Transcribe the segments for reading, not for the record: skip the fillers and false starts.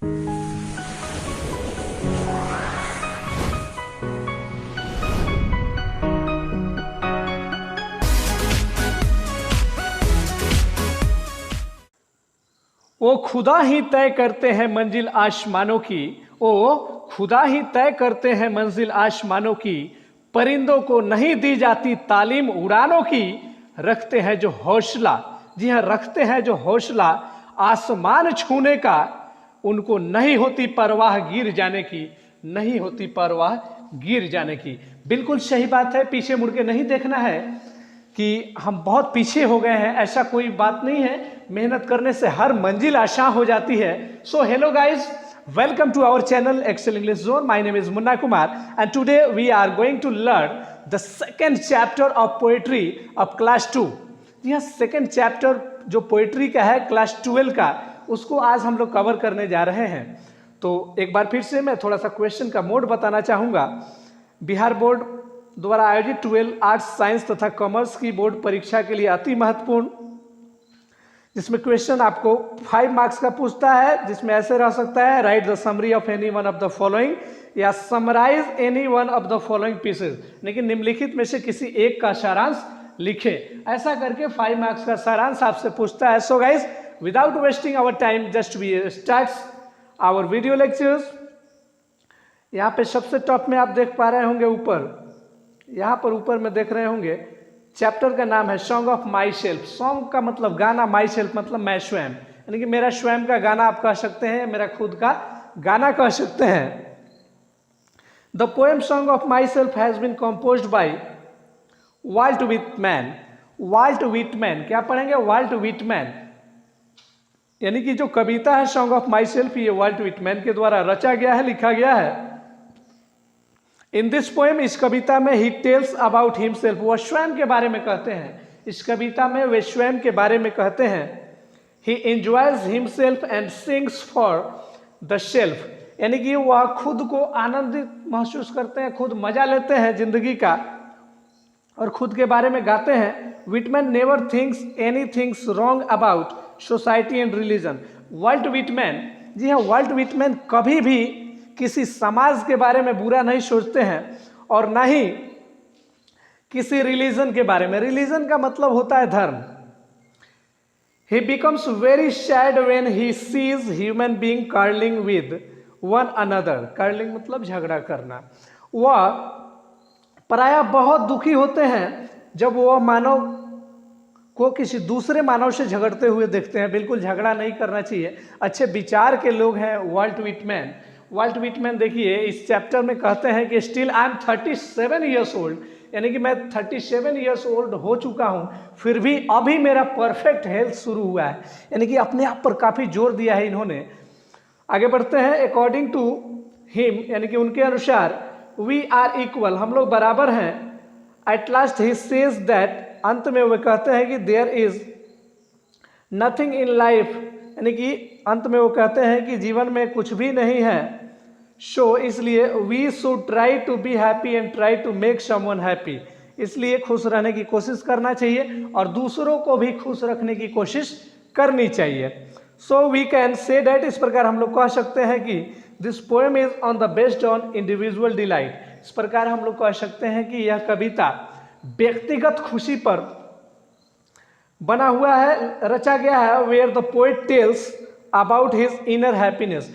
वो खुदा ही तय करते हैं मंजिल आसमानों की, वो खुदा ही तय करते हैं मंजिल आसमानों की, परिंदों को नहीं दी जाती तालीम उड़ानों की, रखते हैं जो हौसला, जी हाँ रखते हैं जो हौसला आसमान छूने का, उनको नहीं होती परवाह गिर जाने की, नहीं होती परवाह गिर जाने की। बिल्कुल सही बात है, पीछे मुड़ के नहीं देखना है कि हम बहुत पीछे हो गए हैं, ऐसा कोई बात नहीं है। मेहनत करने से हर मंजिल आसान हो जाती है। So hello guys, welcome to our channel Excel English Zone. My name is Munna Kumar and today we are going to learn the second chapter of poetry of class 2। जी हाँ, सेकेंड चैप्टर जो पोएट्री का है क्लास 12 का, उसको आज हम लोग कवर करने जा रहे हैं। तो एक बार फिर से मैं थोड़ा सा क्वेश्चन का मोड बताना चाहूँगा। बिहार बोर्ड द्वारा आयोजित 12 आर्ट्स साइंस तथा कॉमर्स की बोर्ड परीक्षा के लिए अति महत्वपूर्ण, जिसमें क्वेश्चन आपको 5 मार्क्स का पूछता है, जिसमें ऐसे रह सकता है write the summary of any one of the following या summarize any one of the following pieces, लेकिन निम्नलिखित में से किसी एक का सारांश लिखे। ऐसा करके 5 मार्क्स का सारांश आपसे पूछता है। So guys, without wasting our time, just we starts our video lectures. यहाँ पे सबसे टॉप में आप देख पा रहे होंगे ऊपर, यहाँ पर ऊपर में देख रहे होंगे, चैप्टर का नाम है song of my self. Song का मतलब गाना, माई सेल्फ मतलब मैं स्वयं, यानी कि मेरा स्वयं का गाना आप कह सकते हैं, मेरा खुद का गाना कह सकते हैं। The poem song of my self has been composed by Walt Whitman. Walt Whitman, क्या पढ़ेंगे? वाल्ट व्हिटमैन, यानी कि जो कविता है सॉन्ग ऑफ माई सेल्फ, ये वाल्ट व्हिटमैन के द्वारा रचा गया है, लिखा गया है। इन दिस पोएम, इस कविता में ही टेल्स अबाउट हिमसेल्फ, वह स्वयं के बारे में कहते हैं। इस कविता में वे स्वयं के बारे में कहते हैं। He enjoys himself and sings for the self, यानी कि वह खुद को आनंदित महसूस करते हैं, खुद मजा लेते हैं जिंदगी का और खुद के बारे में गाते हैं। Whitman never thinks any things wrong about society and religion. Walt Whitman, जी हाँ, वाल्ट व्हिटमैन कभी भी किसी समाज के बारे में बुरा नहीं सोचते हैं और ना ही किसी रिलीजन के बारे में। रिलीजन का मतलब होता है धर्म। ही becomes very sad when he sees human being curling with one another. Curling मतलब झगड़ा करना। वह प्रायः बहुत दुखी होते हैं जब वह मानव को किसी दूसरे मानव से झगड़ते हुए देखते हैं। बिल्कुल झगड़ा नहीं करना चाहिए, अच्छे विचार के लोग हैं वाल्ट व्हिटमैन। वाल्ट व्हिटमैन देखिए इस चैप्टर में कहते हैं कि still I am 37 years old, यानी कि मैं 37 ईयर्स ओल्ड हो चुका हूँ, फिर भी अभी मेरा परफेक्ट हेल्थ शुरू हुआ है, यानी कि अपने आप पर काफ़ी जोर दिया है इन्होंने। आगे बढ़ते हैं। अकॉर्डिंग टू हिम, यानी कि उनके अनुसार, वी आर इक्वल, हम लोग बराबर हैं। At last he says that, अंत में वे कहते हैं कि there is nothing in life, यानी कि अंत में वो कहते हैं कि जीवन में कुछ भी नहीं है। सो इसलिए we should try to be happy and try to make someone happy, इसलिए खुश रहने की कोशिश करना चाहिए और दूसरों को भी खुश रखने की कोशिश करनी चाहिए। So we can say that, इस प्रकार हम लोग कह सकते हैं कि this poem is on the based on individual delight. इस प्रकार हम लोग कह सकते हैं कि यह कविता व्यक्तिगत खुशी पर बना हुआ है, रचा गया है। Where the poet tells about his inner happiness,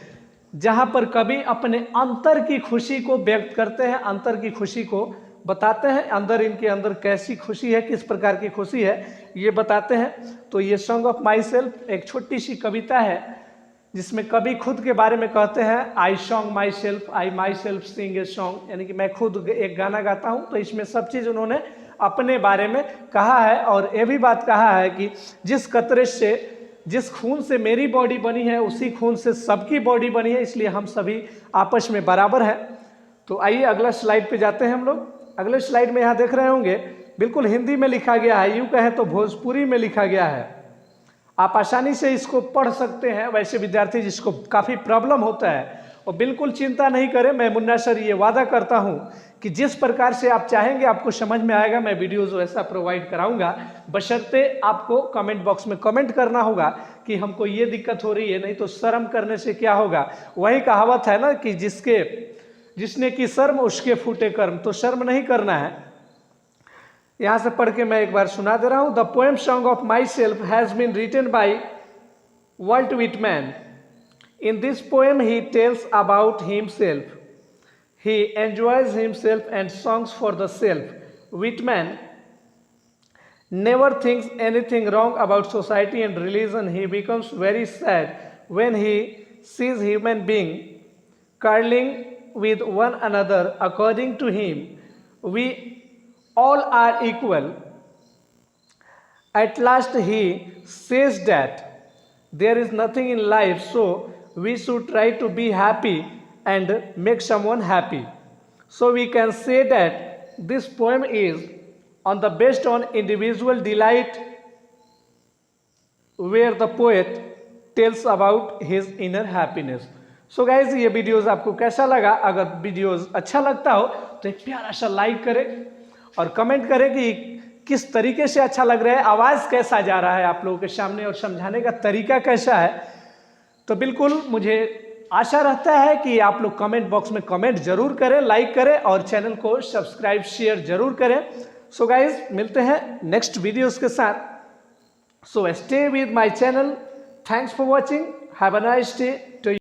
जहाँ पर कवि अपने अंतर की खुशी को व्यक्त करते हैं, अंतर की खुशी को बताते हैं, अंदर इनके अंदर कैसी खुशी है, किस प्रकार की खुशी है, ये बताते हैं। तो ये सॉन्ग ऑफ माई सेल्फ एक छोटी सी कविता है जिसमें कवि खुद के बारे में कहते हैं, I song myself, I myself sing a song, यानी कि मैं खुद एक गाना गाता हूँ। तो इसमें सब चीज़ उन्होंने अपने बारे में कहा है और ये भी बात कहा है कि जिस कतरे से, जिस खून से मेरी बॉडी बनी है, उसी खून से सबकी बॉडी बनी है, इसलिए हम सभी आपस में बराबर हैं। तो आइए अगला स्लाइड पे जाते हैं हम लोग। अगले स्लाइड में यहाँ देख रहे होंगे, बिल्कुल हिंदी में लिखा गया है, यूँ कहें तो भोजपुरी में लिखा गया है। आप आसानी से इसको पढ़ सकते हैं। वैसे विद्यार्थी जिसको काफ़ी प्रॉब्लम होता है और बिल्कुल चिंता नहीं करें, मैं मुन्ना सर ये वादा करता हूँ कि जिस प्रकार से आप चाहेंगे आपको समझ में आएगा, मैं वीडियोस वैसा प्रोवाइड कराऊंगा। बशर्ते आपको कमेंट बॉक्स में कमेंट करना होगा कि हमको ये दिक्कत हो रही है, नहीं तो शर्म करने से क्या होगा। वही कहावत है ना कि जिसने की शर्म उसके फूटे कर्म, तो शर्म नहीं करना है। यहां से पढ़ के मैं एक बार सुना दे रहा हूं। The poem song of my self has been written by Walt Whitman. In this poem, he tells about himself. He enjoys himself and songs for the self. Whitman never thinks anything wrong about society and religion. He becomes very sad when he sees human beings quarreling with one another. According to him, we all are equal. At last, he says that there is nothing in life, so we should try to be happy and make someone happy. So we can say that this poem is on the based on individual delight, where the poet tells about his inner happiness. So guys, ये videos आपको कैसा लगा? अगर videos अच्छा लगता हो तो एक प्यारा सा लाइक करें और कमेंट करें कि किस तरीके से अच्छा लग रहा है, आवाज़ कैसा जा रहा है आप लोगों के सामने और समझाने का तरीका कैसा है। तो बिल्कुल मुझे आशा रहता है कि आप लोग कमेंट बॉक्स में कमेंट जरूर करें, लाइक करें और चैनल को सब्सक्राइब शेयर जरूर करें। सो गाइज, मिलते हैं नेक्स्ट वीडियोस के साथ। So stay with my channel. Thanks for watching. Have a nice day to